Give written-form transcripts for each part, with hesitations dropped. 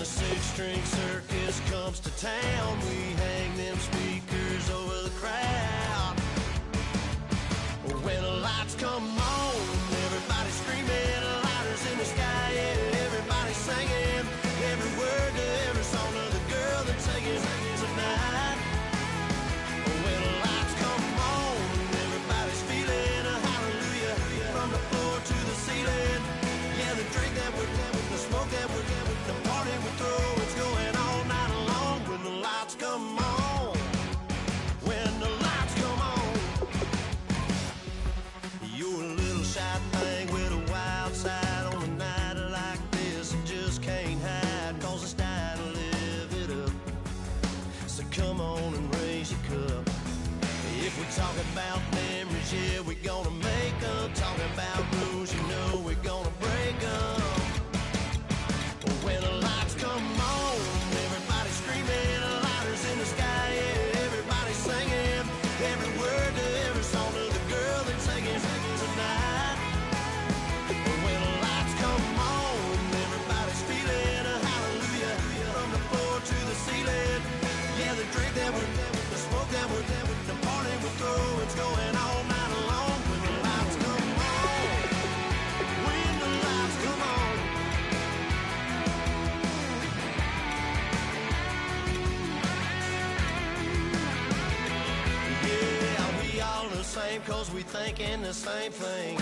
six-string circus comes to town, we hang them speakers over the crowd. When the lights come on, everybody screaming, lighters in the sky, yeah, everybody singing, every word to every song of the girl they're taking tonight. When the lights come on, everybody's feeling a hallelujah from the floor to the ceiling. Yeah, the drink that we're having, the smoke that we're having, the party we throw, it's going all night long. When the lights come on, when the lights come on, you're a little shy thing with a wild side on a night like this. You just can't hide, cause it's time to live it up. So come on and raise your cup. If we talk about memories, yeah, we're gonna make them. Talking about rules, you know we're gonna break them. When the lights come on, everybody screaming, lighters in the sky, yeah, everybody singing, every word to every song of the girl they're taking tonight. When the lights come on, everybody's feeling a hallelujah from the floor to the ceiling. Yeah, the drink that we're having, the smoke that we're having, the party we throw, it's going all night long. When the lights come on, when the lights come on. Yeah, we all the same cause we thinking the same thing.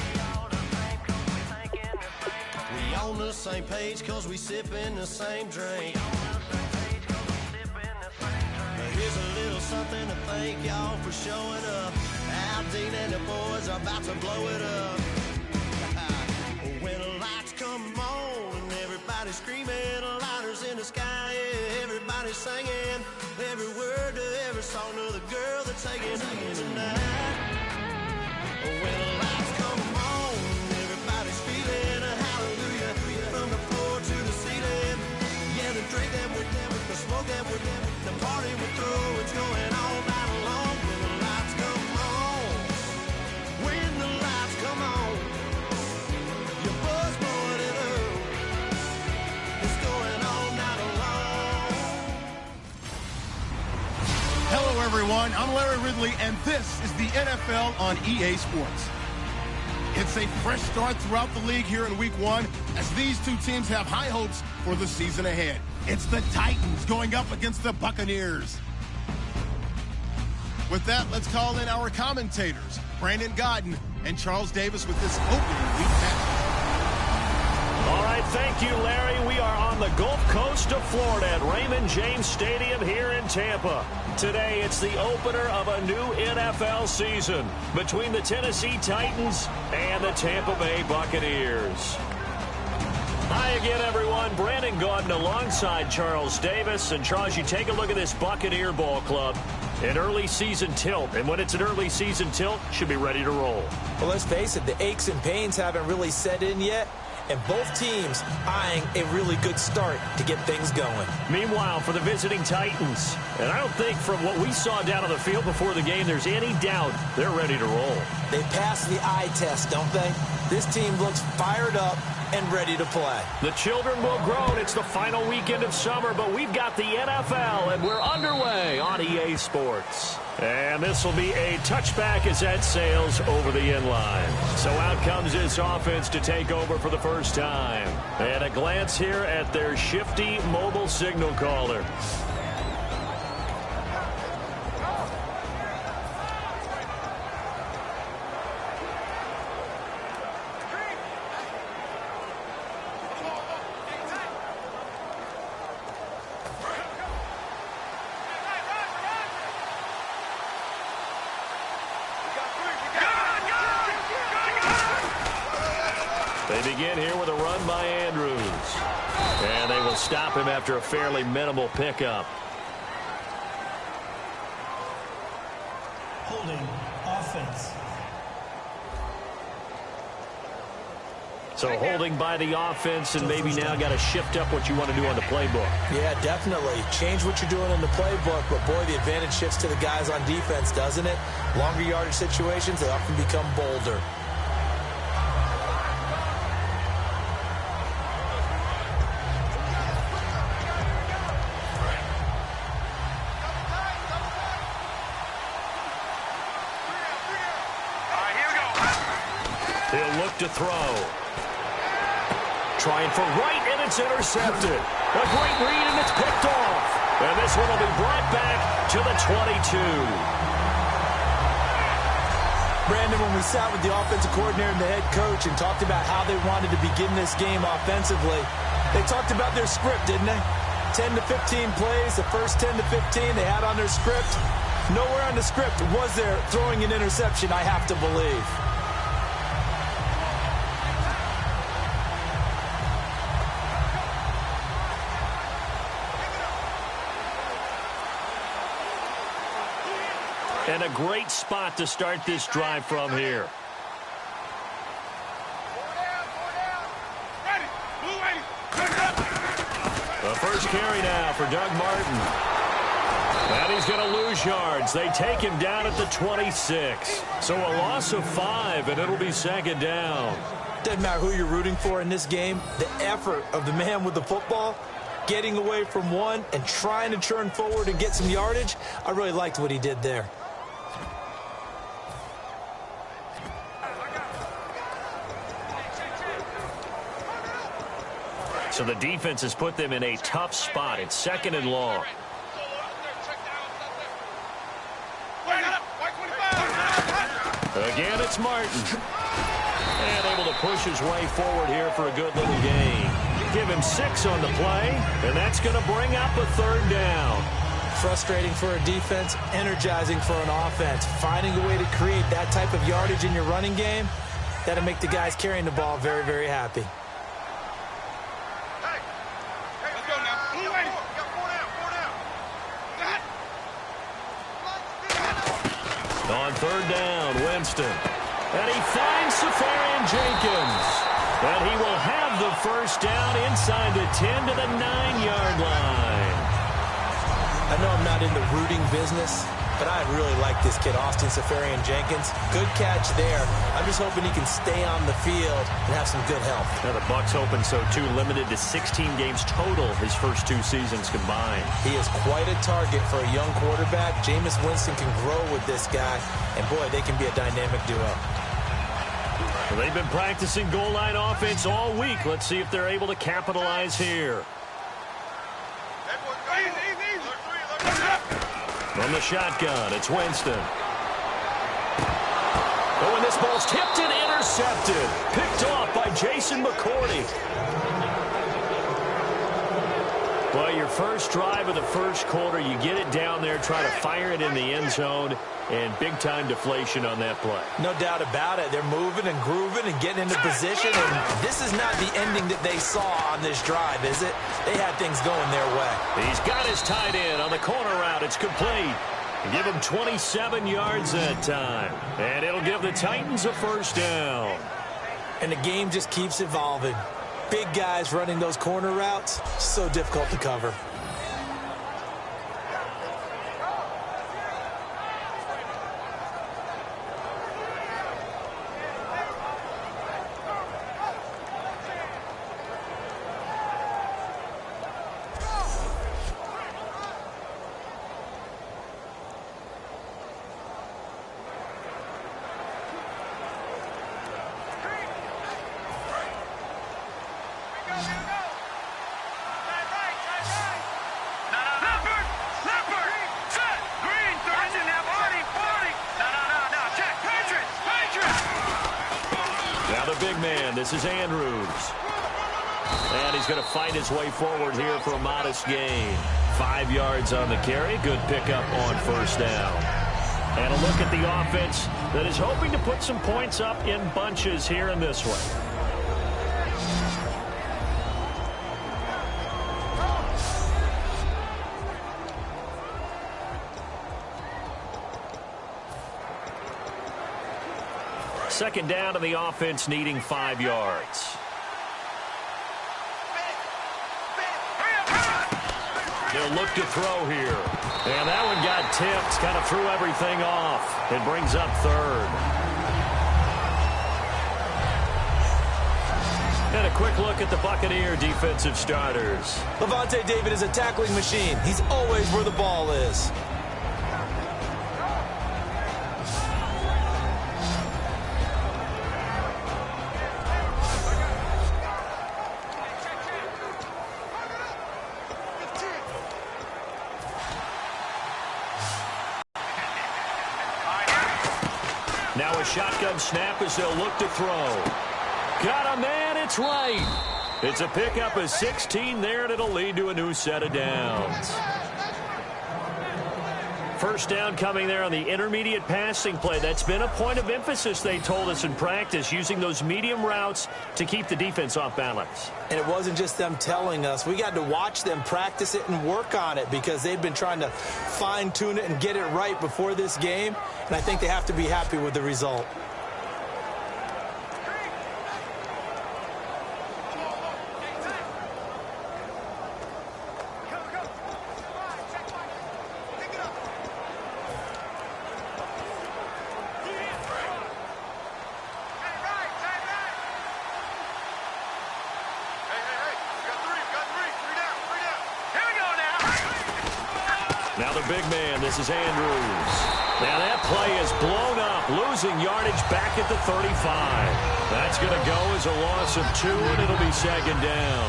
We on the same page cause we sipping the same drink. Here's a little something to thank y'all for showing up. Al Dean and the boys are about to blow it up. When the lights come on, everybody's screaming, lighters in the sky, yeah, everybody's singing, every word to every song of the girl they're taking tonight. When the lights come on, everybody's feeling a hallelujah from the floor to the ceiling. Yeah, the drink that we're having, the smoke that we're having, the party we throw, it's going all night long. When the lights come on, when the lights come on, your buzz blowing it up, it's going all night long. Hello, everyone. I'm Larry Ridley, and this is the NFL on EA Sports. It's a fresh start throughout the league here in Week 1 as these two teams have high hopes for the season ahead. It's the Titans going up against the Buccaneers. With that, let's call in our commentators, Brandon Godden and Charles Davis, with this opening week matchup. All right, thank you, Larry. We are on the Gulf Coast of Florida at Raymond James Stadium here in Tampa. Today, it's the opener of a new NFL season between the Tennessee Titans and the Tampa Bay Buccaneers. Hi again, everyone. Brandon Gaudin alongside Charles Davis. And, Charles, you take a look at this Buccaneer ball club. An early season tilt. And when it's an early season tilt, should be ready to roll. Well, let's face it, the aches and pains haven't really set in yet. And both teams eyeing a really good start to get things going. Meanwhile, for the visiting Titans, and I don't think from what we saw down on the field before the game, there's any doubt they're ready to roll. They passed the eye test, don't they? This team looks fired up and ready to play. The children will grow. It's the final weekend of summer, but we've got the NFL, and we're underway on EA Sports. And this will be a touchback as that sails over the inline. So out comes this offense to take over for the first time. And a glance here at their shifty mobile signal caller. They begin here with a run by Andrews. And they will stop him after a fairly minimal pickup. Holding offense. So holding by the offense, and maybe now got to shift up what you want to do on the playbook. Yeah, definitely. Change what you're doing in the playbook, but boy, the advantage shifts to the guys on defense, doesn't it? Longer yardage situations, they often become bolder. They'll look to throw. Trying for right, and it's intercepted. A great read, and it's picked off. And this one will be brought back to the 22. Brandon, when we sat with the offensive coordinator and the head coach and talked about how they wanted to begin this game offensively, they talked about their script, didn't they? 10 to 15 plays, the first 10 to 15 they had on their script. Nowhere on the script was there throwing an interception, I have to believe. And a great spot to start this drive from here. The first carry now for Doug Martin. And he's going to lose yards. They take him down at the 26. So a loss of 5, and it'll be second down. Doesn't matter who you're rooting for in this game. The effort of the man with the football, getting away from one and trying to turn forward and get some yardage, I really liked what he did there. So the defense has put them in a tough spot. It's second and long. Again, it's Martin. And able to push his way forward here for a good little gain. Give him 6 on the play, and that's going to bring up a third down. Frustrating for a defense, energizing for an offense. Finding a way to create that type of yardage in your running game, that'll make the guys carrying the ball very, very happy. On third down, Winston. And he finds Safarian Jenkins. And he will have the first down inside the 10 to the 9-yard line. I know I'm not in the rooting business, but I really like this kid, Austin Safarian Jenkins. Good catch there. I'm just hoping he can stay on the field and have some good health. Now the Bucs hoping so too. Limited to 16 games total his first 2 seasons combined. He is quite a target for a young quarterback. Jameis Winston can grow with this guy, and boy, they can be a dynamic duo. Well, they've been practicing goal line offense all week. Let's see if they're able to capitalize here. From the shotgun, it's Winston. Oh, and this ball's tipped and intercepted. Picked off by Jason McCourty. Well, your first drive of the first quarter, you get it down there, try to fire it in the end zone, and big-time deflation on that play. No doubt about it. They're moving and grooving and getting into position, and this is not the ending that they saw on this drive, is it? They had things going their way. He's got his tight end on the corner route. It's complete. Give him 27 yards that time, and it'll give the Titans a first down. And the game just keeps evolving. Big guys running those corner routes, so difficult to cover. This is Andrews. And he's going to fight his way forward here for a modest gain. 5 yards on the carry. Good pickup on first down. And a look at the offense that is hoping to put some points up in bunches here in this one. Second down to the offense, needing 5 yards. They'll look to throw here. And that one got tipped, kind of threw everything off. It brings up third. And a quick look at the Buccaneer defensive starters. Levante David is a tackling machine. He's always where the ball is. shotgun snap as they'll look to throw. Got a man, it's right. It's a pickup of 16 there, and it'll lead to a new set of downs. First down coming there on the intermediate passing play. That's been a point of emphasis, they told us in practice, using those medium routes to keep the defense off balance. And it wasn't just them telling us. We got to watch them practice it and work on it because they've been trying to fine-tune it and get it right before this game. And I think they have to be happy with the result. Now the big man, this is Andrews. Now that play is blown up, losing yardage back at the 35. That's going to go as a loss of 2, and it'll be second down.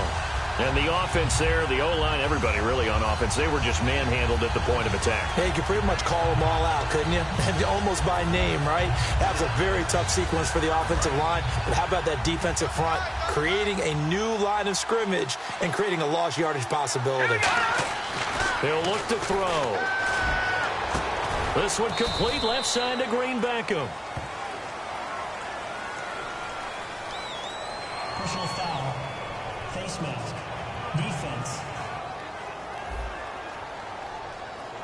And the offense there, the O-line, everybody really on offense, they were just manhandled at the point of attack. Yeah, you could pretty much call them all out, couldn't you? Almost by name, right? That was a very tough sequence for the offensive line. But how about that defensive front creating a new line of scrimmage and creating a lost yardage possibility? He'll look to throw. This one complete, left side to Green Beckham. Personal foul. Face mask. Defense.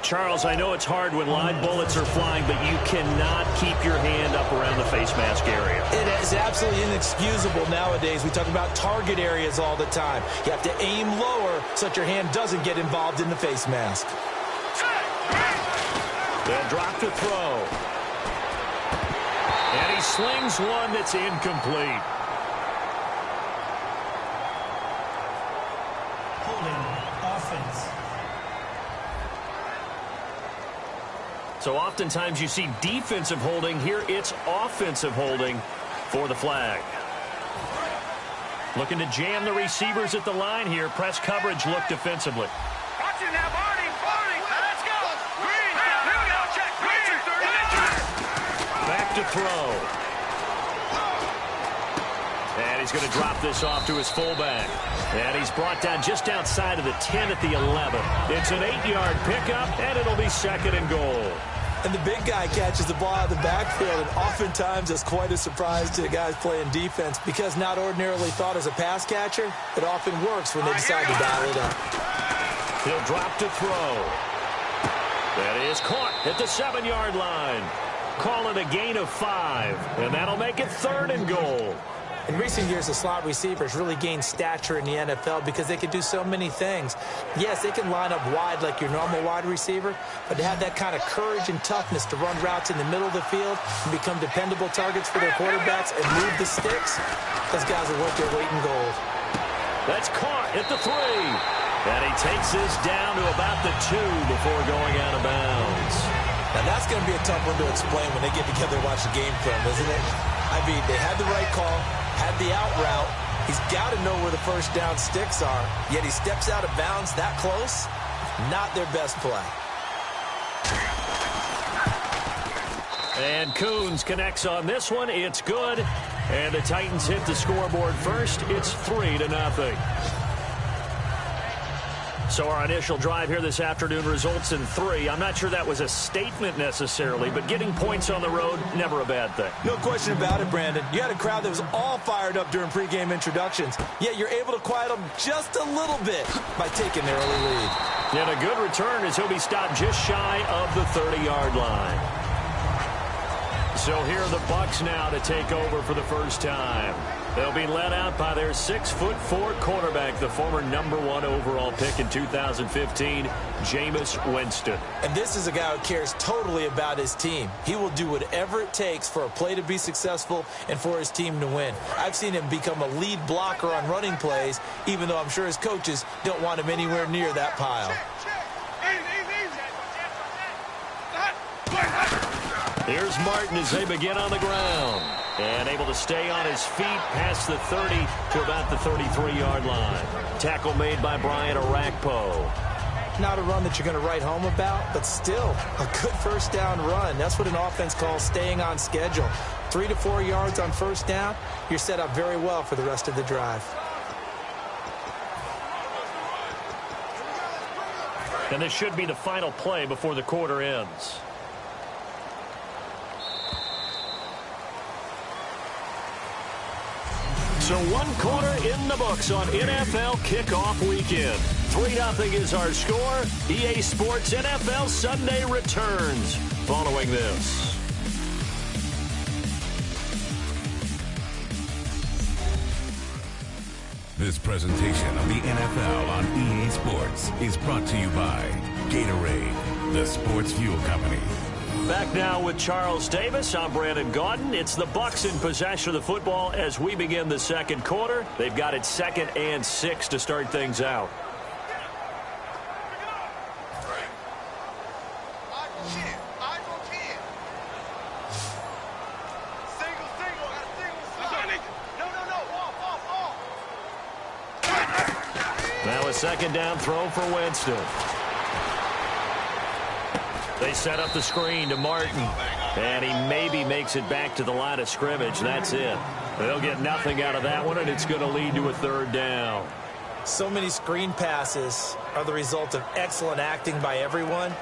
Charles, I know it's hard when live bullets are flying, but you cannot keep your hand up around the face mask area. It is absolutely inexcusable nowadays. We talk about target areas all the time. You have to aim lower so that your hand doesn't get involved in the face mask. They'll drop to throw. And he slings one that's incomplete. Holding. Offense. So oftentimes you see defensive holding. Here it's offensive holding for the flag. Looking to jam the receivers at the line here. Press coverage look defensively. Watch it now, Barney. Let's go. Green. Here we go. Check. Back to throw. And he's going to drop this off to his fullback. And he's brought down just outside of the 10 at the 11. It's an 8-yard pickup, and it'll be second and goal. And the big guy catches the ball out of the backfield, and oftentimes it's quite a surprise to the guys playing defense because not ordinarily thought as a pass catcher, it often works when they decide to dial it up. He'll drop to throw. That is caught at the 7-yard line. Call it a gain of 5, and that'll make it third and goal. In recent years, the slot receivers really gained stature in the NFL because they can do so many things. Yes, they can line up wide like your normal wide receiver, but to have that kind of courage and toughness to run routes in the middle of the field and become dependable targets for their quarterbacks and move the sticks, those guys are worth their weight in gold. That's caught at the 3. And he takes this down to about the 2 before going out of bounds. Now, that's going to be a tough one to explain when they get together and watch the game film, isn't it? I mean, they had the right call, had the out route. He's got to know where the first down sticks are, yet he steps out of bounds that close. Not their best play. And Coons connects on this one. It's good. And the Titans hit the scoreboard first. It's 3-0. So our initial drive here this afternoon results in 3. I'm not sure that was a statement necessarily, but getting points on the road, never a bad thing. No question about it, Brandon. You had a crowd that was all fired up during pregame introductions, yet you're able to quiet them just a little bit by taking their early lead. And a good return as he'll be stopped just shy of the 30-yard line. So here are the Bucs now to take over for the first time. They'll be led out by their 6'4" quarterback, the former #1 overall pick in 2015, Jameis Winston. And this is a guy who cares totally about his team. He will do whatever it takes for a play to be successful and for his team to win. I've seen him become a lead blocker on running plays, even though I'm sure his coaches don't want him anywhere near that pile. Here's Martin as they begin on the ground. And able to stay on his feet past the 30 to about the 33-yard line. Tackle made by Brian Arakpo. Not a run that you're going to write home about, but still a good first down run. That's what an offense calls staying on schedule. 3 to 4 yards on first down, you're set up very well for the rest of the drive. And this should be the final play before the quarter ends. So 1 quarter in the books on NFL kickoff weekend. 3-0 is our score. EA Sports NFL Sunday returns following this. This presentation of the NFL on EA Sports is brought to you by Gatorade, the sports fuel company. Back now with Charles Davis. I'm Brandon Gaudin. It's the Bucs in possession of the football as we begin the second quarter. They've got it 2nd and 6 to start things out. Now a second down throw for Winston. They set up the screen to Martin, and he maybe makes it back to the line of scrimmage. That's it. They'll get nothing out of that one, and it's going to lead to a 3rd down. So many screen passes are the result of excellent acting by everyone,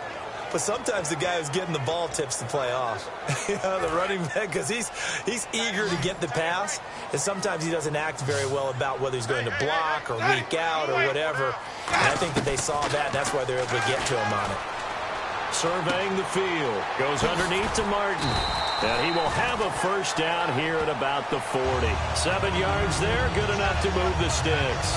but sometimes the guy who's getting the ball tips the play off. The running back, because he's eager to get the pass, and sometimes he doesn't act very well about whether he's going to block or weak out or whatever. And I think that they saw that, and that's why they're able to get to him on it. Surveying the field. Goes underneath to Martin. And he will have a first down here at about the 40. 7 yards there. Good enough to move the sticks.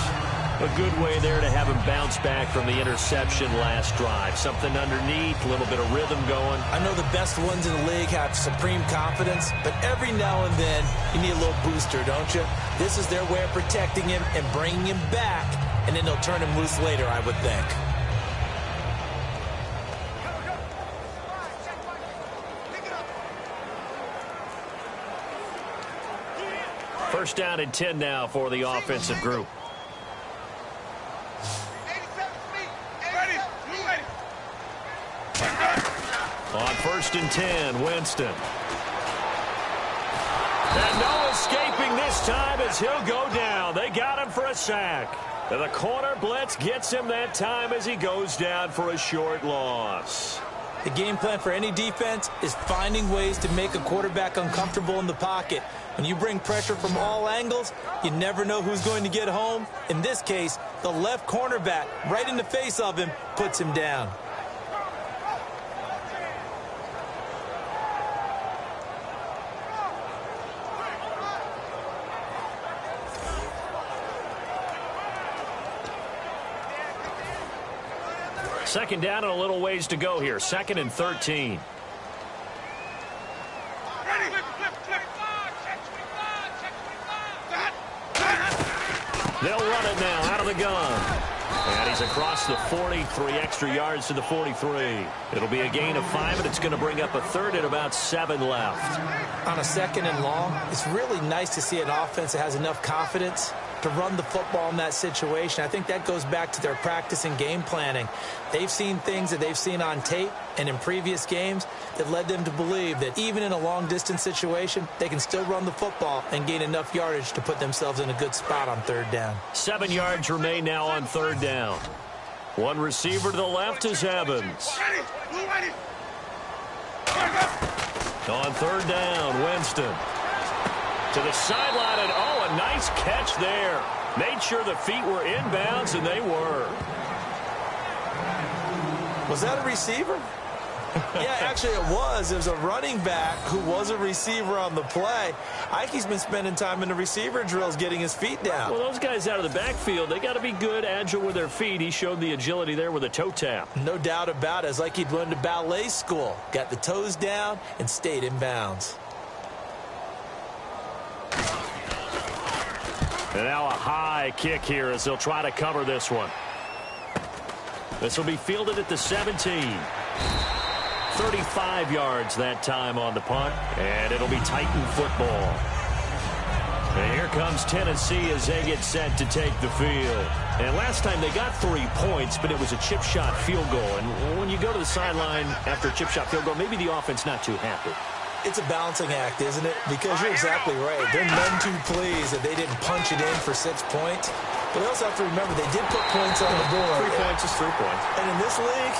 A good way there to have him bounce back from the interception last drive. Something underneath, a little bit of rhythm going. I know the best ones in the league have supreme confidence, but every now and then you need a little booster, don't you? This is their way of protecting him and bringing him back, and then they'll turn him loose later, I would think. First down and 10 now for the offensive group. On 1st and 10, Winston. And no escaping this time as he'll go down. They got him for a sack. And the corner blitz gets him that time as he goes down for a short loss. The game plan for any defense is finding ways to make a quarterback uncomfortable in the pocket. When you bring pressure from all angles, you never know who's going to get home. In this case, the left cornerback, right in the face of him, puts him down. Second down and a little ways to go here. 2nd and 13. They'll run it now out of the gun. And he's across the 40, 3 extra yards to the 43. It'll be a gain of 5, and it's going to bring up a 3rd and about 7 left. On a 2nd and long, it's really nice to see an offense that has enough confidence to run the football in that situation. I think that goes back to their practice and game planning. They've seen things that they've seen on tape and in previous games that led them to believe that even in a long-distance situation, they can still run the football and gain enough yardage to put themselves in a good spot on 3rd down. 7 yards remain now on 3rd down. One receiver to the left is Evans. On 3rd down, Winston. To the sideline, and oh, a nice catch there. Made sure the feet were inbounds, and they were. Was that a receiver? Yeah, actually it was. It was a running back who was a receiver on the play. Ike's been spending time in the receiver drills getting his feet down. Well, those guys out of the backfield, they got to be good, agile with their feet. He showed the agility there with a toe tap. No doubt about it. It's like he'd went to ballet school. Got the toes down and stayed in bounds. And now a high kick here as they'll try to cover this one. This will be fielded at the 17. 35 yards that time on the punt, and it'll be Titan football. And here comes Tennessee as they get set to take the field. And last time they got 3 points, but it was a chip shot field goal. And when you go to the sideline after a chip shot field goal, maybe the offense not too happy. It's a balancing act, isn't it? Because you're exactly right. They're none too pleased that they didn't punch it in for 6 points. But they also have to remember they did put points on the board. 3 points is 3 points. And in this league,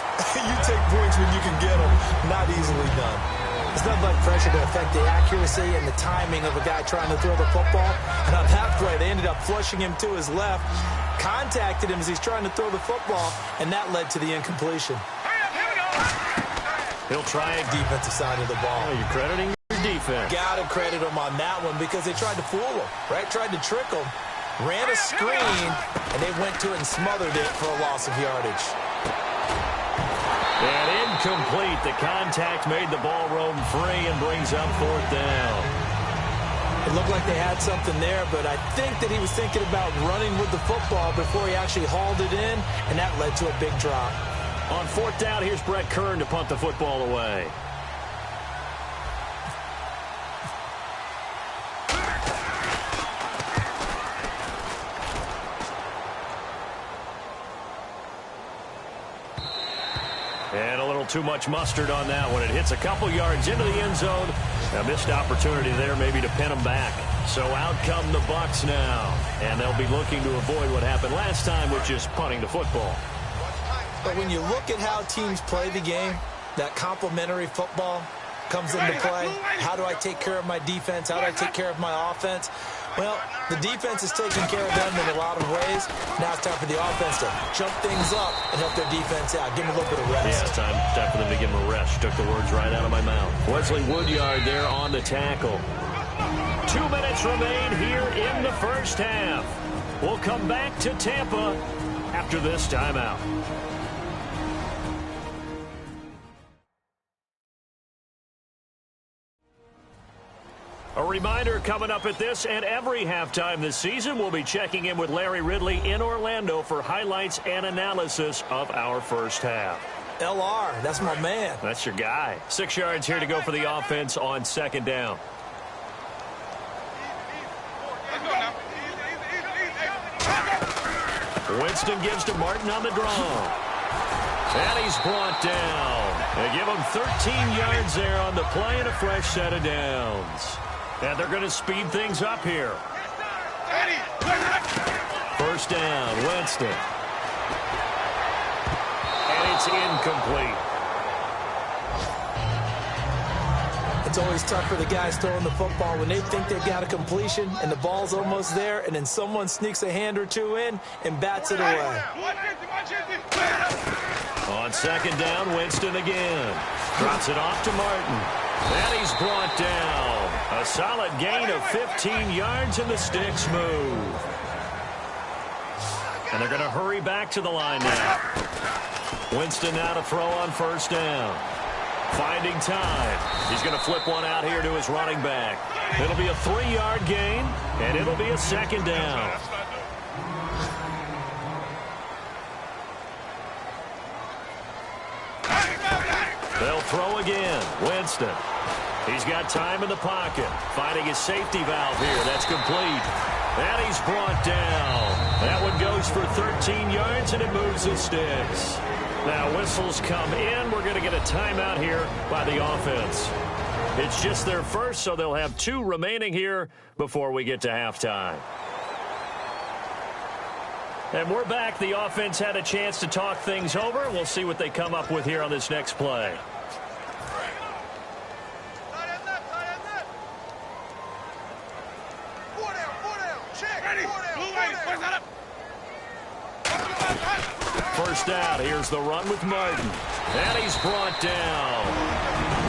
you take points when you can get them. Not easily done. It's not like pressure to affect the accuracy and the timing of a guy trying to throw the football. And on that play, they ended up flushing him to his left, contacted him as he's trying to throw the football, and that led to the incompletion. He'll try a Defensive side of the ball. You're crediting your defense. Got to credit him on that one because they tried to fool him, right? Tried to trick him. Ran a screen, and they went to it and smothered it for a loss of yardage. And incomplete. The contact made the ball roam free and brings up 4th down. It looked like they had something there, but I think that he was thinking about running with the football before he actually hauled it in, and that led to a big drop. On 4th down, here's Brett Kern to punt the football away. And a little too much mustard on that one. It hits a couple yards into the end zone. A missed opportunity there maybe to pin them back. So out come the Bucs now. And they'll be looking to avoid what happened last time, which is punting the football. But when you look at how teams play the game, that complementary football comes into play. How do I take care of my defense? How do I take care of my offense? Well, the defense is taking care of them in a lot of ways. Now it's time for the offense to jump things up and help their defense out. Give them a little bit of rest. Yeah, time for them to give them a rest. Took the words right out of my mouth. Wesley Woodyard there on the tackle. 2 minutes remain here in the first half. We'll come back to Tampa after this timeout. A reminder coming up at this and every halftime this season, we'll be checking in with Larry Ridley in Orlando for highlights and analysis of our first half. LR, that's my man. That's your guy. 6 yards here to go for the offense on 2nd down. Winston gives to Martin on the draw. And he's brought down. They give him 13 yards there on the play and a fresh set of downs. And they're going to speed things up here. 1st down, Winston. And it's incomplete. It's always tough for the guys throwing the football when they think they've got a completion and the ball's almost there, and then someone sneaks a hand or two in and bats it away. On 2nd down, Winston again. Drops it off to Martin. And he's brought down. A solid gain of 15 yards, and the sticks move. And they're going to hurry back to the line now. Winston now to throw on 1st down. Finding time. He's going to flip one out here to his running back. It'll be a 3-yard gain, and it'll be a 2nd down. They'll throw again. Winston. He's got time in the pocket. Finding his safety valve here. That's complete. And he's brought down. That one goes for 13 yards, and it moves the sticks. Now whistles come in. We're going to get a timeout here by the offense. It's just their first, so they'll have 2 remaining here before we get to halftime. And we're back. The offense had a chance to talk things over. We'll see what they come up with here on this next play. First out, here's the run with Martin. And he's brought down.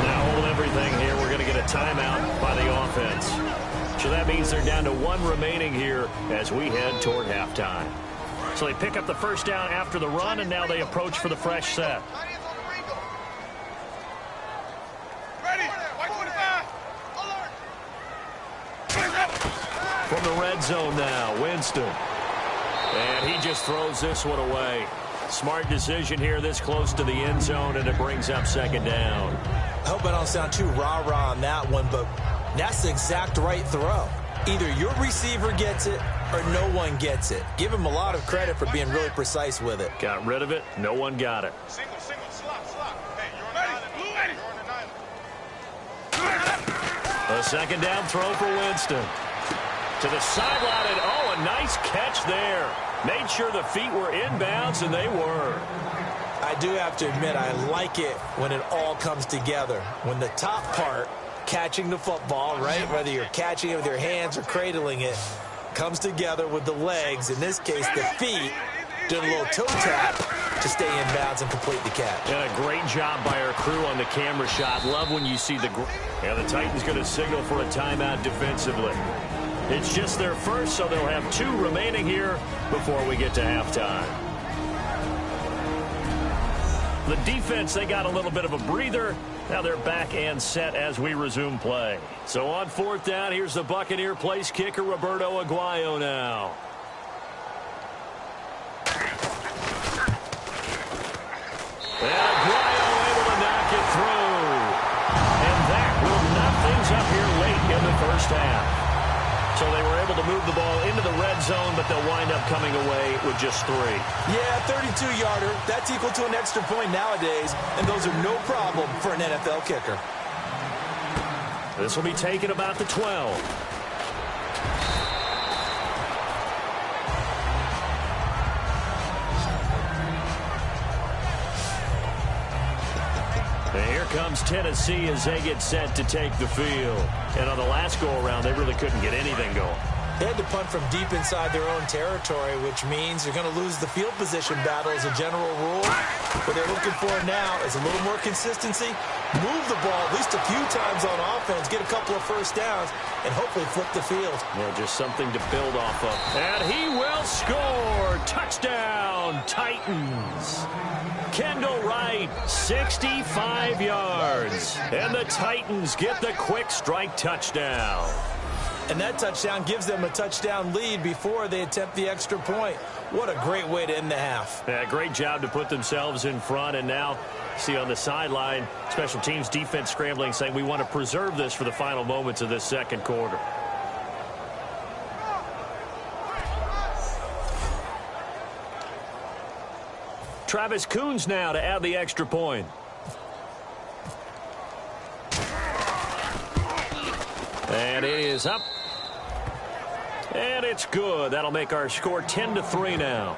Now hold everything here. We're going to get a timeout by the offense. So that means they're down to 1 remaining here as we head toward halftime. So they pick up the first down after the run, and now they approach for the fresh set. From the red zone now, Winston. And he just throws this one away. Smart decision here this close to the end zone, and it brings up 2nd down. I hope I don't sound too rah-rah on that one, but that's the exact right throw. Either your receiver gets it or no one gets it. Give him a lot of credit for being really precise with it. Got rid of it. No one got it. Single, slot. Hey, you're on the island. Blue, ready. You're on the island. second down throw for Winston. To the sideline, and oh, a nice catch there. Made sure the feet were inbounds, and they were. I do have to admit, I like it when it all comes together. When the top part, catching the football, right, whether you're catching it with your hands or cradling it, comes together with the legs, in this case the feet, doing a little toe tap to stay in bounds and complete the catch. And a great job by our crew on the camera shot. Love when you see the Titans going to signal for a timeout defensively. It's just their first, so they'll have 2 remaining here before we get to halftime. The defense, they got a little bit of a breather. Now they're back and set as we resume play. So on 4th down, here's the Buccaneer place kicker, Roberto Aguayo now. And Aguayo able to knock it through. And that will knock things up here late in the first half. So they were able to move the ball into the red zone, but they'll wind up coming away with just 3. Yeah, 32-yarder. That's equal to an extra point nowadays, and those are no problem for an NFL kicker. This will be taken about the 12. And here comes Tennessee as they get set to take the field. And on the last go-around, they really couldn't get anything going. They had to punt from deep inside their own territory, which means you're going to lose the field position battle as a general rule. What they're looking for now is a little more consistency, move the ball at least a few times on offense, get a couple of first downs, and hopefully flip the field. Yeah, just something to build off of. And he will score. Touchdown, Titans. Kendall Wright, 65 yards. And the Titans get the quick strike touchdown. And that touchdown gives them a touchdown lead before they attempt the extra point. What a great way to end the half. Yeah, great job to put themselves in front. And now, see on the sideline, special teams defense scrambling, saying we want to preserve this for the final moments of this second quarter. Travis Coons now to add the extra point. And it is up. And it's good. That'll make our score 10-3 now.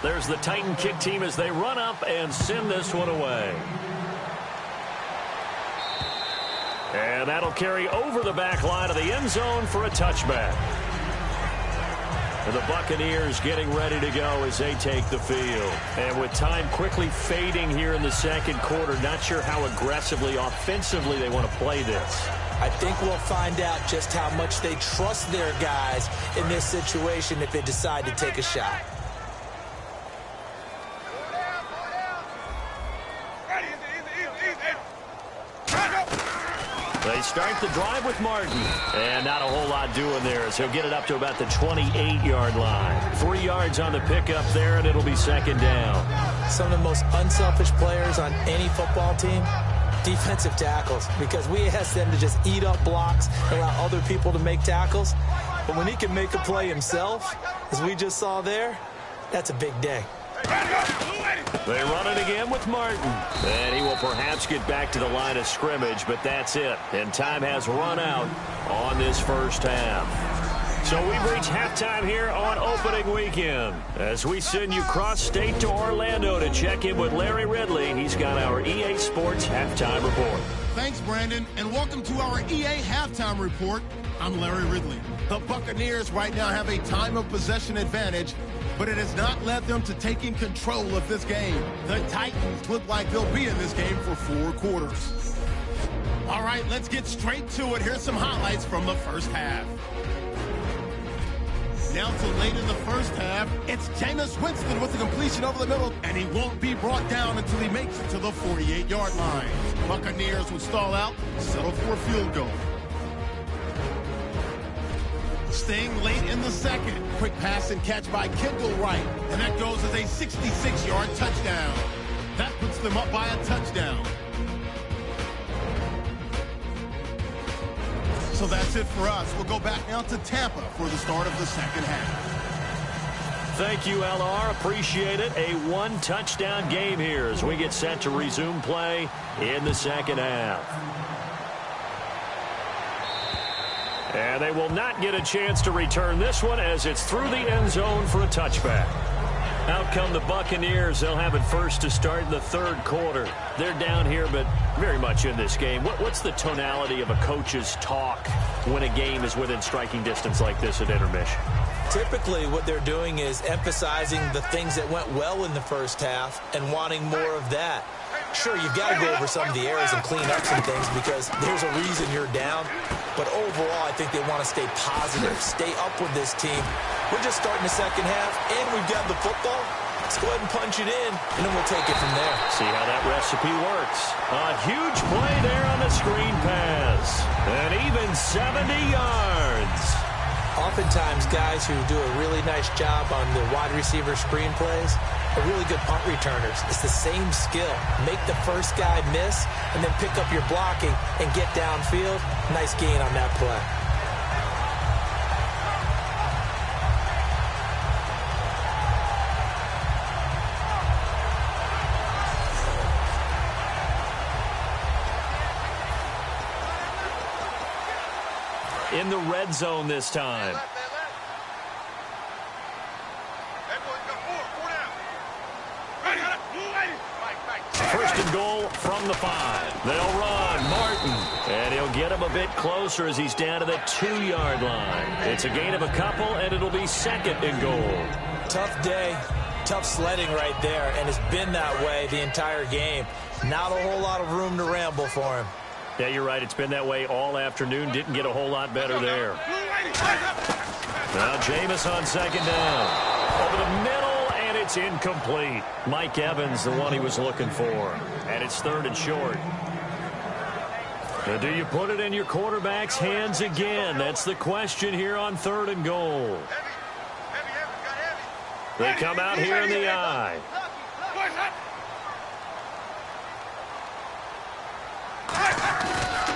There's the Titan kick team as they run up and send this one away. And that'll carry over the back line of the end zone for a touchback. And the Buccaneers getting ready to go as they take the field. And with time quickly fading here in the second quarter, not sure how aggressively, offensively they want to play this. I think we'll find out just how much they trust their guys in this situation if they decide to take a shot. They start the drive with Martin. And not a whole lot doing there as he'll get it up to about the 28-yard line. 3 yards on the pickup there, and it'll be second down. Some of the most unselfish players on any football team, defensive tackles, because we ask them to just eat up blocks and allow other people to make tackles. But when he can make a play himself, as we just saw there, that's a big day. They run it again with Martin. And he will perhaps get back to the line of scrimmage, but that's it. And time has run out on this first half. So we've reached halftime here on opening weekend as we send you cross-state to Orlando to check in with Larry Ridley. He's got our EA Sports Halftime Report. Thanks, Brandon, and welcome to our EA Halftime Report. I'm Larry Ridley. The Buccaneers right now have a time of possession advantage, but it has not led them to taking control of this game. The Titans look like they'll be in this game for 4 quarters. All right, let's get straight to it. Here's some highlights from the first half. Now to late in the first half, it's Jameis Winston with the completion over the middle, and he won't be brought down until he makes it to the 48-yard line. Buccaneers would stall out, settle for a field goal. Staying late in the second, quick pass and catch by Kendall Wright, and that goes as a 66-yard touchdown. That puts them up by a touchdown. So that's it for us. We'll go back now to Tampa for the start of the second half. Thank you, LR. Appreciate it. A one-touchdown game here as we get set to resume play in the second half. And they will not get a chance to return this one as it's through the end zone for a touchback. Out come the Buccaneers. They'll have it first to start the third quarter. They're down here, but very much in this game. What's the tonality of a coach's talk when a game is within striking distance like this at intermission? Typically, what they're doing is emphasizing the things that went well in the first half and wanting more of that. Sure, you've got to go over some of the errors and clean up some things because there's a reason you're down. But overall, I think they want to stay positive, stay up with this team. We're just starting the second half, and we've got the football. Let's go ahead and punch it in, and then we'll take it from there. See how that recipe works. A huge play there on the screen pass. And even 70 yards. Oftentimes, guys who do a really nice job on the wide receiver screen plays are really good punt returners. It's the same skill. Make the first guy miss, and then pick up your blocking and get downfield. Nice gain on that play. In the red zone this time. First and goal from the 5. They'll run. Martin. And he'll get him a bit closer as he's down to the 2-yard line. It's a gain of a couple, and it'll be second and goal. Tough day. Tough sledding right there, and it's been that way the entire game. Not a whole lot of room to ramble for him. Yeah, you're right. It's been that way all afternoon. Didn't get a whole lot better there. Now Jameis on second down. Over the middle, and it's incomplete. Mike Evans, the one he was looking for. And it's third and short. Now, do you put it in your quarterback's hands again? That's the question here on third and goal. They come out here in the eye.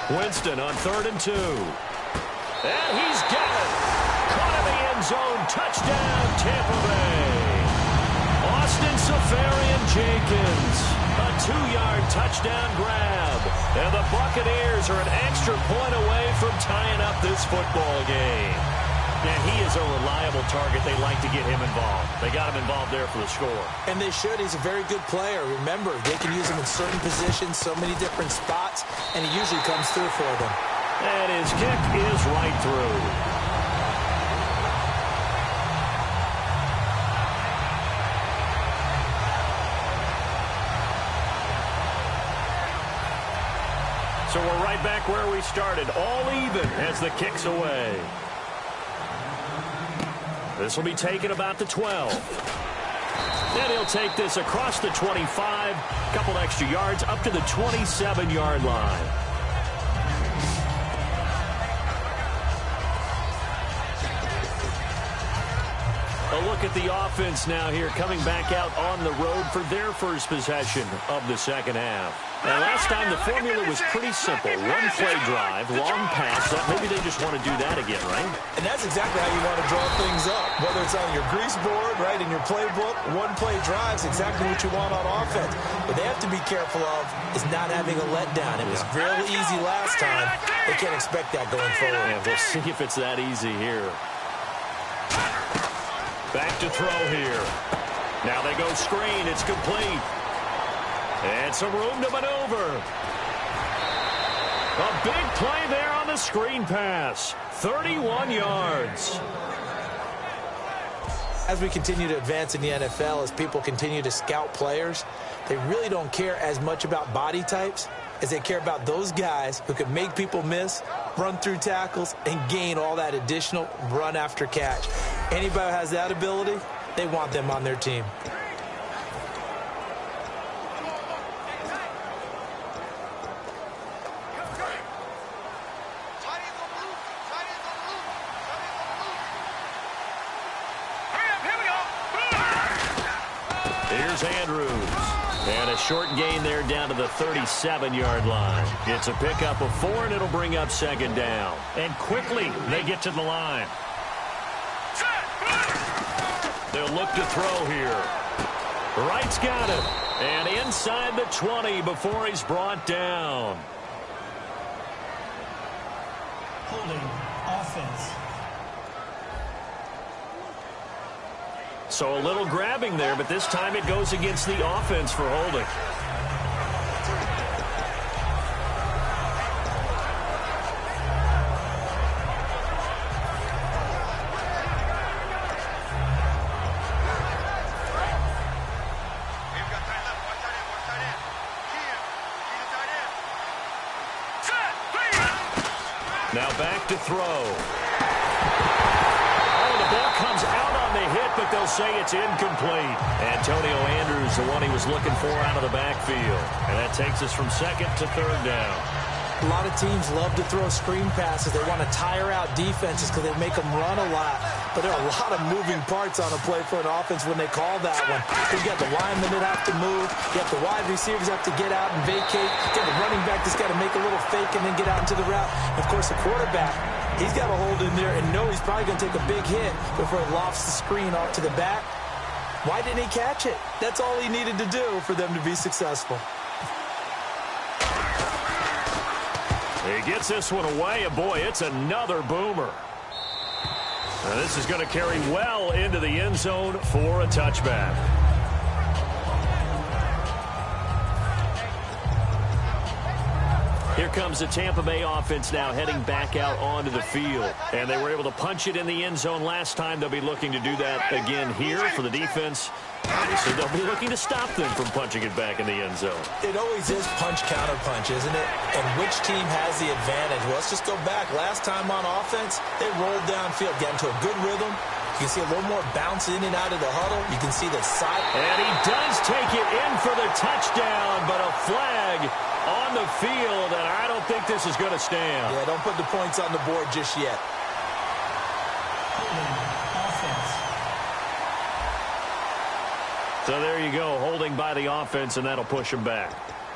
Winston on third and 2. And he's got it. Caught in the end zone. Touchdown, Tampa Bay. Austin Safarian-Jenkins. A 2-yard touchdown grab. And the Buccaneers are an extra point away from tying up this football game. And he is a reliable target. They like to get him involved. They got him involved there for the score. And they should. He's a very good player. Remember, they can use him in certain positions, so many different spots, and he usually comes through for them. And his kick is right through. So we're right back where we started. All even as the kick's away. This will be taken about the 12. Then he'll take this across the 25. Couple extra yards up to the 27-yard line. A look at the offense now here, coming back out on the road for their first possession of the second half. Now, last time the formula was pretty simple. One play drive, long pass. Maybe they just want to do that again, right? And that's exactly how you want to draw things up. Whether it's on your grease board, right, in your playbook, one play drive is exactly what you want on offense. What they have to be careful of is not having a letdown. It was real easy last time. They can't expect that going forward. Yeah, we'll see if it's that easy here. Back to throw here. Now they go screen. It's complete. And some room to maneuver. A big play there on the screen pass. 31 yards. As we continue to advance in the NFL, as people continue to scout players, they really don't care as much about body types as they care about those guys who can make people miss, run through tackles, and gain all that additional run after catch. Anybody who has that ability, they want them on their team. Here's Andrews. And a short gain there down to the 37-yard line. It's a pickup of 4, and it'll bring up second down. And quickly, they get to the line. They'll look to throw here. Wright's got it. And inside the 20 before he's brought down. Holding offense. So a little grabbing there, but this time it goes against the offense for holding. Now back to throw. Oh, the ball comes out on the hit, but they'll say it's incomplete. Antonio Andrews, the one he was looking for out of the backfield. And that takes us from second to third down. A lot of teams love to throw screen passes. They want to tire out defenses because they make them run a lot. But there are a lot of moving parts on a play for an offense when they call that one. You got the linemen that have to move. You have the wide receivers have to get out and vacate. You got the running back that's got to make a little fake and then get out into the route. And of course, the quarterback, he's got to hold in there and know he's probably going to take a big hit before he lofts the screen off to the back. Why didn't he catch it? That's all he needed to do for them to be successful. He gets this one away, and boy, it's another boomer. Now this is going to carry well into the end zone for a touchback. Here comes the Tampa Bay offense now heading back out onto the field. And they were able to punch it in the end zone last time. They'll be looking to do that again here for the defense. Obviously, they'll be looking to stop them from punching it back in the end zone. It always is punch-counter-punch, isn't it? And which team has the advantage? Well, let's just go back. Last time on offense, they rolled downfield, get into a good rhythm. You can see a little more bounce in and out of the huddle. You can see the side. And he does take it in for the touchdown, but a flag on the field, and I don't think this is going to stand. Yeah, don't put the points on the board just yet. Offense. So there you go, holding by the offense, and that'll push him back.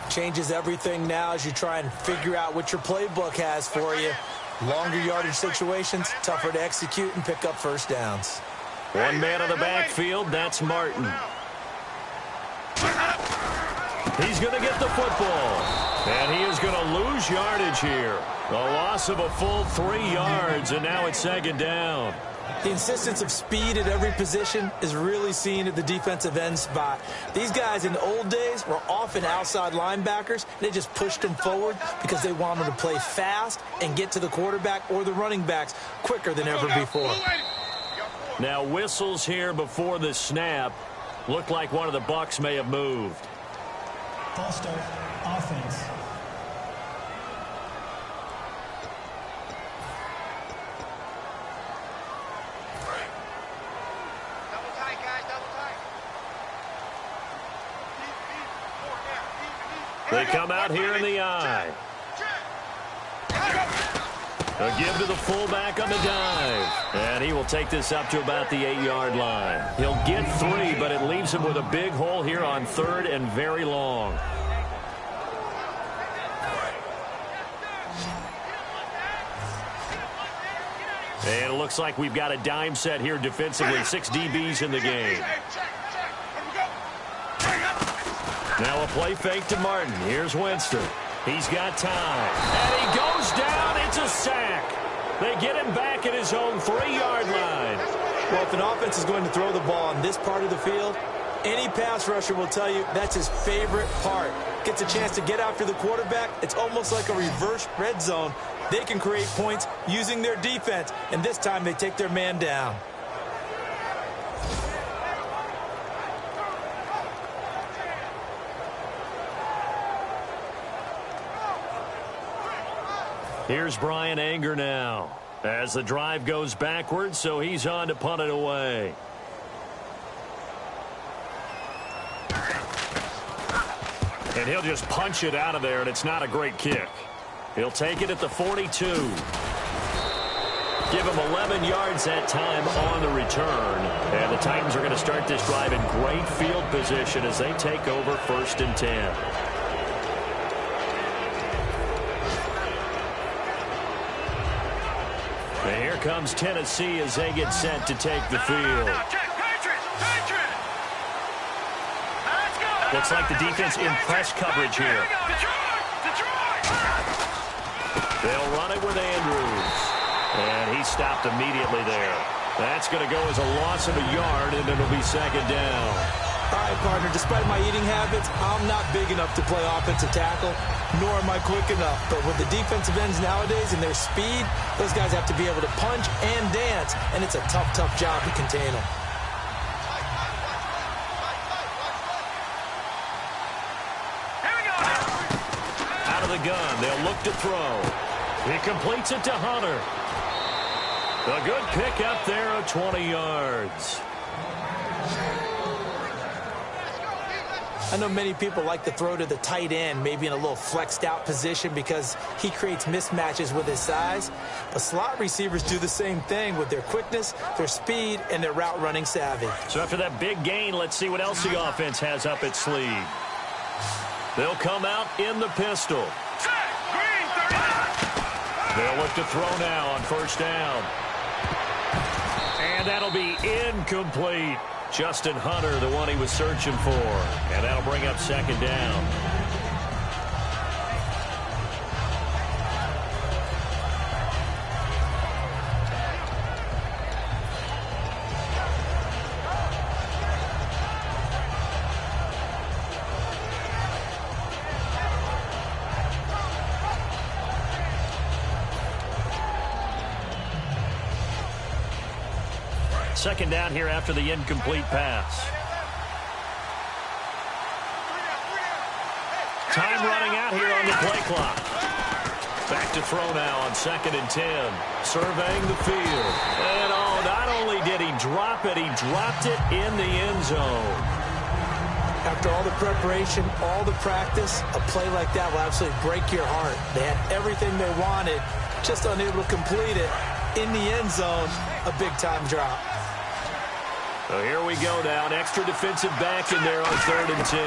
Changes everything now as you try and figure out what your playbook has for you. Longer yardage situations, tougher to execute and pick up first downs. One man on the backfield, that's Martin. He's going to get the football. And he is going to lose yardage here. A loss of a full 3 yards, and now it's second down. The insistence of speed at every position is really seen at the defensive end spot. These guys in the old days were often outside linebackers. They just pushed them forward because they wanted to play fast and get to the quarterback or the running backs quicker than ever before. Now whistles here before the snap. Looked like one of the Bucs may have moved. False start. Offense. Double tight, guys, double tight. They come out here in the eye. A give to the fullback on the dive. And he will take this up to about the 8-yard line. He'll get 3, but it leaves him with a big hole here on third and very long. And it looks like we've got a dime set here defensively. 6 DBs in the game. Now a play fake to Martin. Here's Winston. He's got time. And he goes down. It's a sack. They get him back at his own 3-yard line. Well, if an offense is going to throw the ball on this part of the field, any pass rusher will tell you that's his favorite part. Gets a chance to get after the quarterback. It's almost like a reverse red zone. They can create points using their defense, and this time they take their man down. Here's Brian Anger now as the drive goes backwards, so he's on to punt it away. And he'll just punch it out of there, and it's not a great kick. He'll take it at the 42. Give him 11 yards that time on the return. And the Titans are going to start this drive in great field position as they take over 1st and 10. And here comes Tennessee as they get set to take the field. Looks like the defense in press coverage here. They'll run it with Andrews. And he stopped immediately there. That's going to go as a loss of a yard, and it'll be 2nd down. All right, partner, despite my eating habits, I'm not big enough to play offensive tackle, nor am I quick enough. But with the defensive ends nowadays and their speed, those guys have to be able to punch and dance, and it's a tough, tough job to contain them. Out of the gun, they'll look to throw. He completes it to Hunter. A good pick up there of 20 yards. I know many people like to throw to the tight end, maybe in a little flexed out position because he creates mismatches with his size. But slot receivers do the same thing with their quickness, their speed, and their route running savvy. So after that big gain, let's see what else the offense has up its sleeve. They'll come out in the pistol. They'll look to throw now on 1st down. And that'll be incomplete. Justin Hunter, the one he was searching for. And that'll bring up 2nd down. Second down here after the incomplete pass. Time running out here on the play clock. Back to throw now on 2nd and 10. Surveying the field. And not only did he drop it, he dropped it in the end zone. After all the preparation, all the practice, a play like that will absolutely break your heart. They had everything they wanted, just unable to complete it. In the end zone, a big-time drop. So here we go now. An extra defensive back in there on 3rd and 10.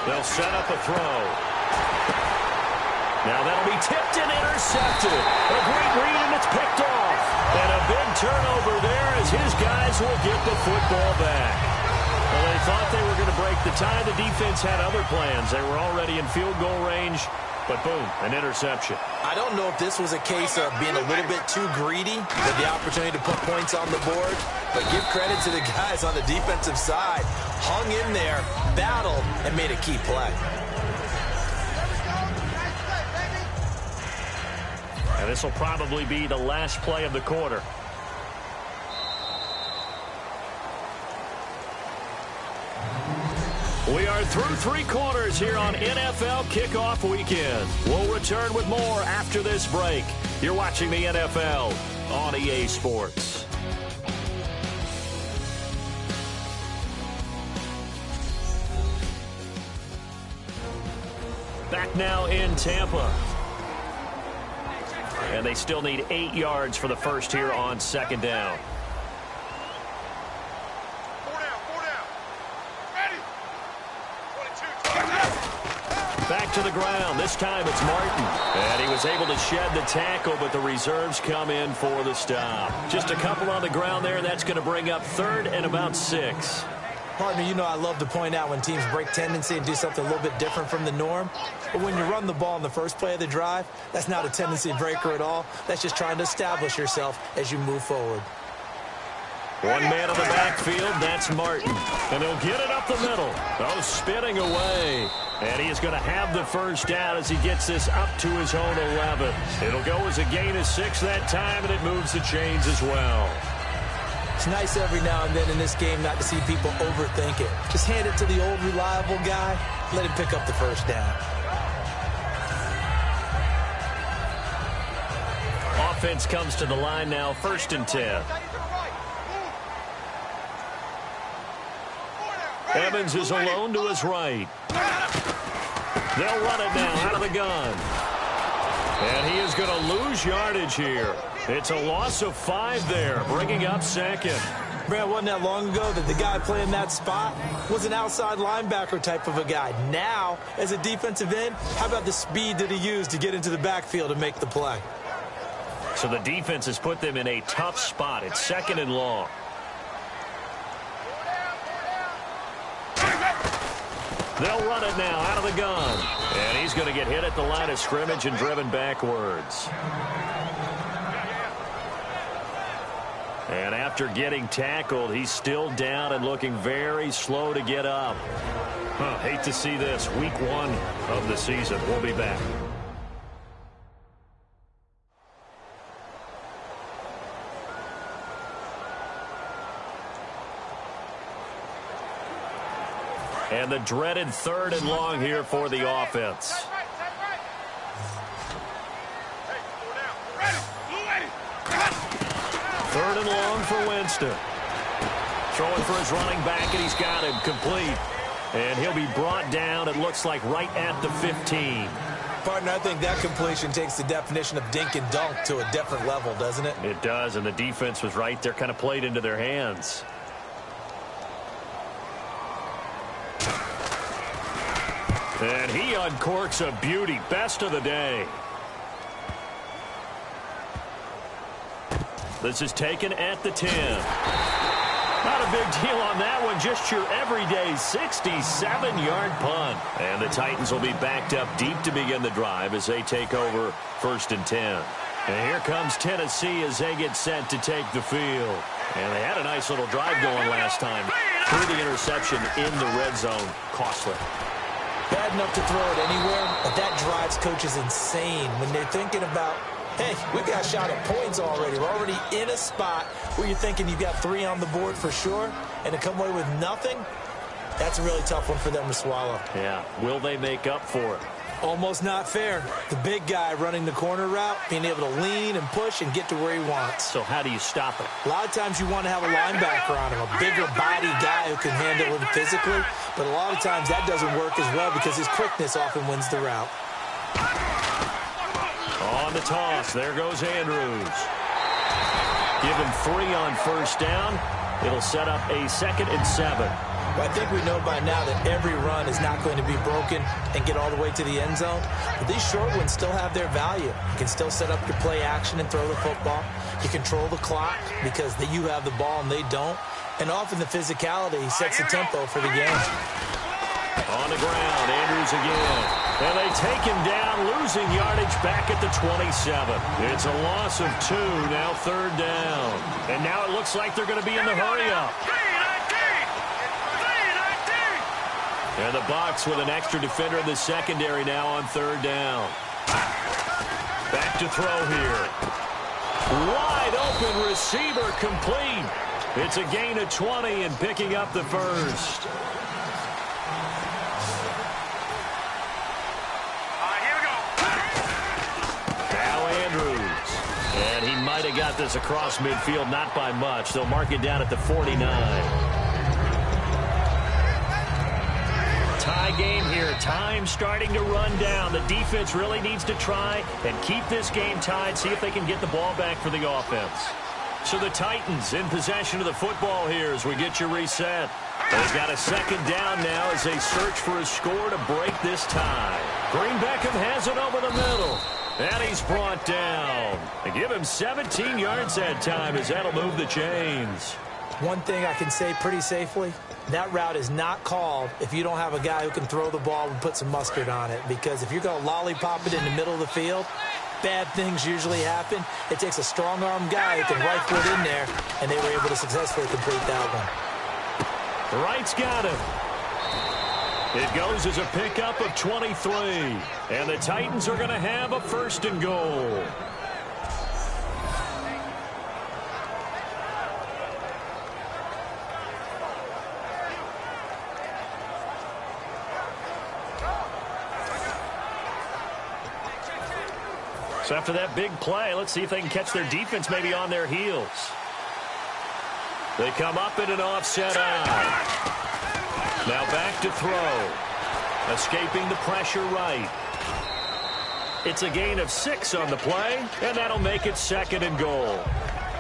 They'll set up a throw. Now that'll be tipped and intercepted. A great read, and it's picked off. And a big turnover there as his guys will get the football back. Well, they thought they were going to break the tie. The defense had other plans. They were already in field goal range. But boom, an interception. I don't know if this was a case of being a little bit too greedy with the opportunity to put points on the board, but give credit to the guys on the defensive side. Hung in there, battled, and made a key play. And this will probably be the last play of the quarter. We are through 3 quarters here on NFL Kickoff Weekend. We'll return with more after this break. You're watching the NFL on EA Sports. Back now in Tampa. And they still need 8 yards for the first here on 2nd down. Back to the ground. This time it's Martin. And he was able to shed the tackle, but the reserves come in for the stop. Just a couple on the ground there, and that's going to bring up 3rd and about 6. Partner, you know I love to point out when teams break tendency and do something a little bit different from the norm. But when you run the ball in the first play of the drive, that's not a tendency breaker at all. That's just trying to establish yourself as you move forward. One man in the backfield, that's Martin. And he'll get it up the middle. Oh, spinning away. And he is going to have the first down as he gets this up to his own 11. It'll go as a gain of 6 that time, and it moves the chains as well. It's nice every now and then in this game not to see people overthink it. Just hand it to the old reliable guy. Let him pick up the first down. Offense comes to the line now, 1st and 10. Evans is alone to his right. They'll run it now out of the gun. And he is going to lose yardage here. It's a loss of 5 there, bringing up second. Man, wasn't that long ago that the guy playing that spot was an outside linebacker type of a guy. Now, as a defensive end, how about the speed that he used to get into the backfield and make the play? So the defense has put them in a tough spot. It's 2nd and long. They'll run it now out of the gun. And he's going to get hit at the line of scrimmage and driven backwards. And after getting tackled, he's still down and looking very slow to get up. Hate to see this. Week 1 of the season. We'll be back. And the dreaded 3rd and long here for the offense. Third and long for Winston. Throwing for his running back, and he's got him complete. And he'll be brought down, it looks like, right at the 15. Partner, I think that completion takes the definition of dink and dunk to a different level, doesn't it? It does, and the defense was right there, kind of played into their hands. And he uncorks a beauty. Best of the day. This is taken at the 10. Not a big deal on that one. Just your everyday 67-yard punt. And the Titans will be backed up deep to begin the drive as they take over 1st and 10. And here comes Tennessee as they get set to take the field. And they had a nice little drive going last time. Through the interception in the red zone. Costly. Bad enough to throw it anywhere, but that drives coaches insane when they're thinking about, hey, we got a shot at points already. We're already in a spot where you're thinking you've got 3 on the board for sure, and to come away with nothing, that's a really tough one for them to swallow. Yeah, will they make up for it? Almost not fair. The big guy running the corner route, being able to lean and push and get to where he wants. So how do you stop it? A lot of times you want to have a linebacker on him, a bigger body guy who can handle it physically, but a lot of times that doesn't work as well because his quickness often wins the route. On the toss, there goes Andrews. Give him 3 on 1st down. It'll set up a 2nd and 7. But I think we know by now that every run is not going to be broken and get all the way to the end zone. But these short ones still have their value. You can still set up your play action and throw the football. You control the clock because you have the ball and they don't. And often the physicality sets the tempo for the game. On the ground, Andrews again. And they take him down, losing yardage back at the 27. It's a loss of 2, now 3rd down. And now it looks like they're going to be in the hurry-up. And the Bucs with an extra defender in the secondary now on 3rd down. Back to throw here. Wide open receiver complete. It's a gain of 20 and picking up the first. Now Andrews. And he might have got this across midfield, not by much. They'll mark it down at the 49. Tie game here. Time starting to run down. The defense really needs to try and keep this game tied, see if they can get the ball back for the offense. So the Titans in possession of the football here as we get you reset. They've got a 2nd down now as they search for a score to break this tie. Green Beckham has it over the middle. And he's brought down. They give him 17 yards that time as that'll move the chains. One thing I can say pretty safely, that route is not called if you don't have a guy who can throw the ball and put some mustard on it. Because if you're going to lollipop it in the middle of the field, bad things usually happen. It takes a strong-arm guy who can right foot in there, and they were able to successfully complete that one. Wright's got him. It goes as a pickup of 23. And the Titans are going to have a 1st and goal. So after that big play, let's see if they can catch their defense maybe on their heels. They come up in an offset eye. Now back to throw. Escaping the pressure right. It's a gain of 6 on the play, and that'll make it 2nd and goal.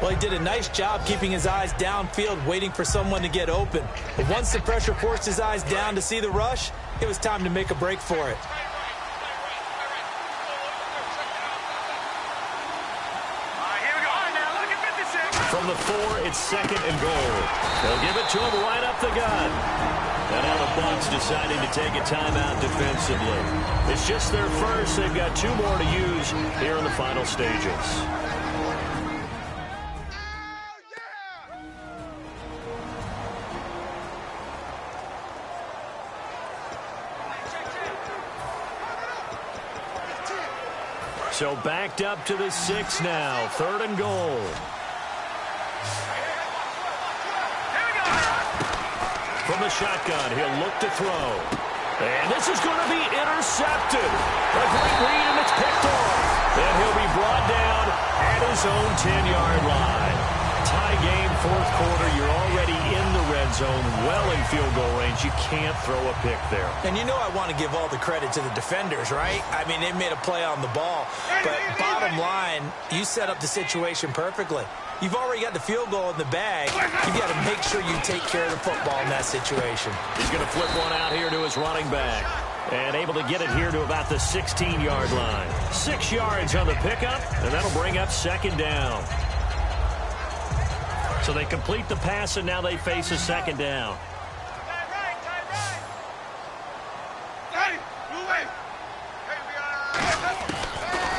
Well, he did a nice job keeping his eyes downfield, waiting for someone to get open. But once the pressure forced his eyes down to see the rush, it was time to make a break for it. From the 4, it's 2nd and goal. They'll give it to him right up the gut. And now the Bucs deciding to take a timeout defensively. It's just their first. They've got 2 more to use here in the final stages. So backed up to the 6 now. 3rd and goal. From the shotgun, he'll look to throw. And this is going to be intercepted. A great read, and it's picked off. And he'll be brought down at his own 10-yard line. Tie game, 4th quarter. You're already in the red zone, well in field goal range. You can't throw a pick there. And you know I want to give all the credit to the defenders, right? I mean, they made a play on the ball. But bottom line, you set up the situation perfectly. You've already got the field goal in the bag. You've got to make sure you take care of the football in that situation. He's going to flip one out here to his running back. And able to get it here to about the 16-yard line. 6 yards on the pickup, and that'll bring up 2nd down. So they complete the pass, and now they face a 2nd down.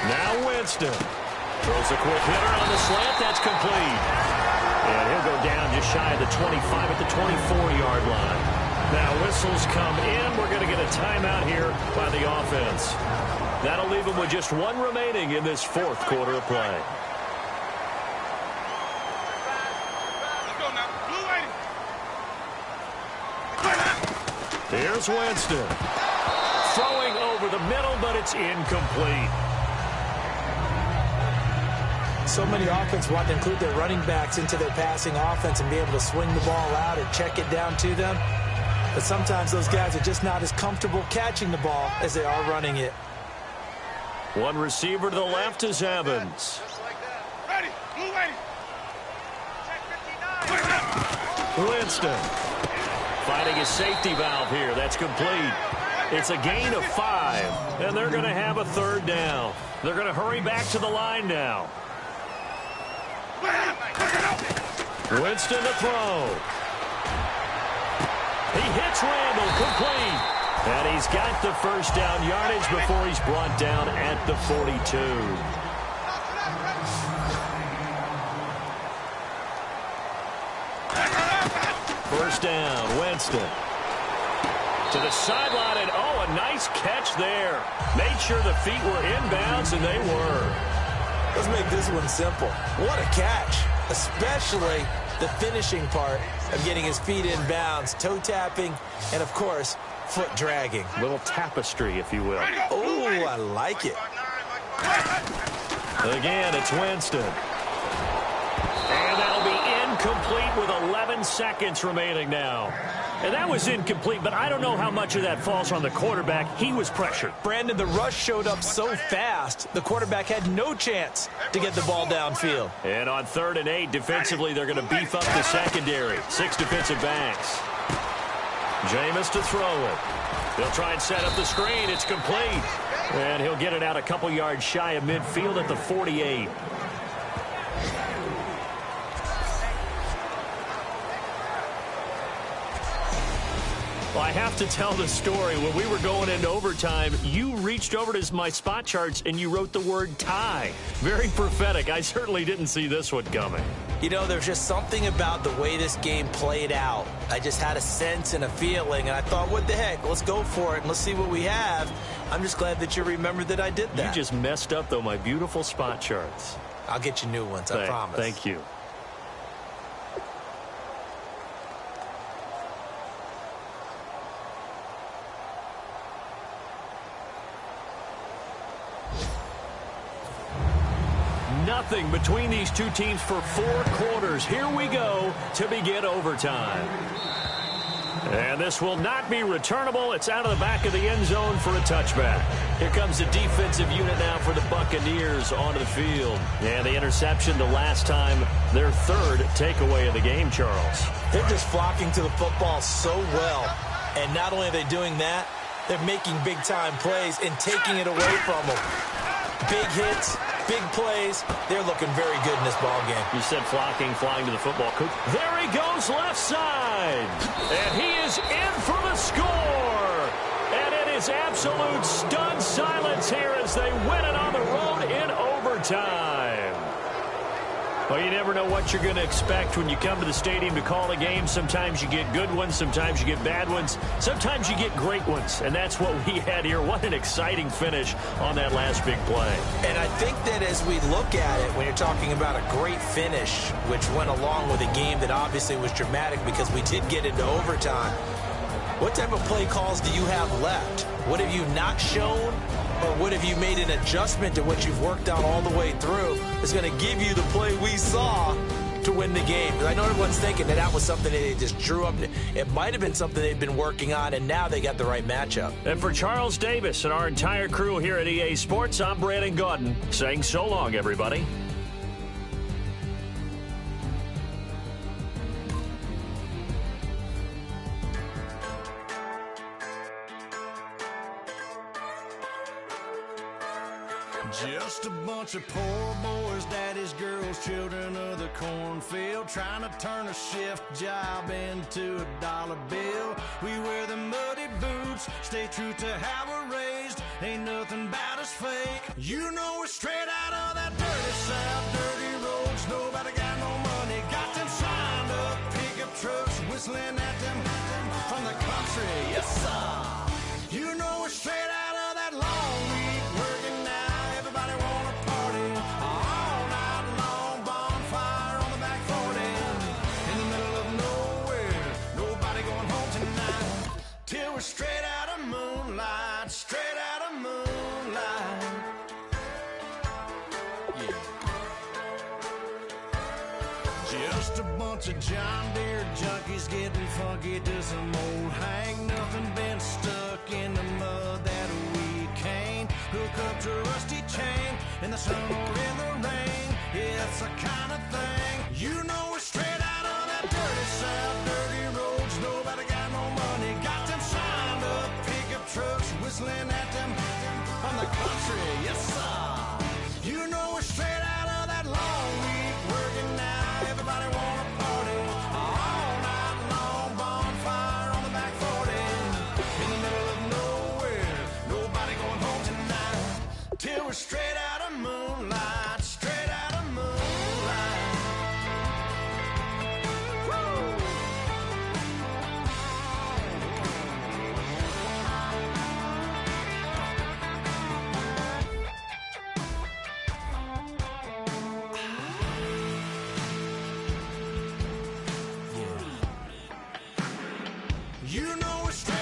Now Winston. Throws a quick hitter on the slant. That's complete. And he'll go down just shy of the 25 at the 24-yard line. Now whistles come in. We're going to get a timeout here by the offense. That'll leave them with just 1 remaining in this 4th quarter of play. Here's Winston. Throwing over the middle, but it's incomplete. So many offenses want to include their running backs into their passing offense and be able to swing the ball out or check it down to them. But sometimes those guys are just not as comfortable catching the ball as they are running it. 1 receiver to the left is Evans. Winston finding his safety valve here. That's complete. It's a gain of 5, and they're going to have a 3rd down. They're going to hurry back to the line now. Winston to throw. He hits Randall, complete. And he's got the 1st down yardage before he's brought down at the 42. First down, Winston. To the sideline, and oh, a nice catch there. Made sure the feet were inbounds, and they were. Let's make this one simple. What a catch, especially the finishing part of getting his feet in bounds, toe tapping, and, of course, foot dragging. Little tapestry, if you will. Oh, I like it. Again, it's Winston. And that'll be incomplete with 11 seconds remaining now. And that was incomplete, but I don't know how much of that falls on the quarterback. He was pressured. Brandon, the rush showed up so fast, the quarterback had no chance to get the ball downfield. And on 3rd and 8, defensively, they're going to beef up the secondary. 6 defensive backs. Jameis to throw it. They'll try and set up the screen. It's complete. And he'll get it out a couple yards shy of midfield at the 48. Well, I have to tell the story. When we were going into overtime, you reached over to my spot charts and you wrote the word tie. Very prophetic. I certainly didn't see this one coming. You know, there's just something about the way this game played out. I just had a sense and a feeling, and I thought, what the heck? Let's go for it, and let's see what we have. I'm just glad that you remembered that I did that. You just messed up, though, my beautiful spot charts. I'll get you new ones, I promise. Thank you. Nothing between these two teams for 4 quarters. Here we go to begin overtime. And this will not be returnable. It's out of the back of the end zone for a touchback. Here comes the defensive unit now for the Buccaneers onto the field. And the interception the last time, their third takeaway of the game, Charles. They're just flocking to the football so well. And not only are they doing that, they're making big-time plays and taking it away from them. Big hits, big plays. They're looking very good in this ball game. You said flocking, flying to the football. There he goes left side. And he is in for the score. And it is absolute stunned silence here as they win it on the road in overtime. Well, you never know what you're going to expect when you come to the stadium to call a game. Sometimes you get good ones. Sometimes you get bad ones. Sometimes you get great ones. And that's what we had here. What an exciting finish on that last big play. And I think that as we look at it, when you're talking about a great finish, which went along with a game that obviously was dramatic because we did get into overtime, what type of play calls do you have left? What have you not shown? Or what have you made an adjustment to what you've worked on all the way through is going to give you the play we saw to win the game? Because I know everyone's thinking that was something that they just drew up. It might have been something they've been working on, and now they got the right matchup. And for Charles Davis and our entire crew here at EA Sports, I'm Brandon Gaudin saying so long, everybody. Just a bunch of poor boys, daddies, girls, children of the cornfield, trying to turn a shift job into a dollar bill. We wear the muddy boots, stay true to how we're raised. Ain't nothing about us fake. You know we're straight out of that dirty south, dirty roads. Nobody got no money, got them signed up pickup trucks, whistling at them from the country. Yes, sir. You know we're straight out of that long week working now. Everybody wanna party all night long, bonfire on the back 40, in the middle of nowhere, nobody going home tonight, till we're straight out of moonlight, straight out of moonlight. Yeah. Just a bunch of John Deere junkies getting funky to some old hang nothing, been stuck in the mud that we can't hook up to a rusty chain in the sun or in the rain. It's the kind of thing, you know we're straight out of that dirty south, dirty roads. Nobody got no money, got them signed up pickup trucks, whistling at them from the country. Yes, sir. You know we're straight out of that long week working now. Everybody wanna party all night long, bonfire on the back 40, in the middle of nowhere, nobody going home tonight, till we're straight out of moonlight, straight out of moonlight. Woo! You know we're straight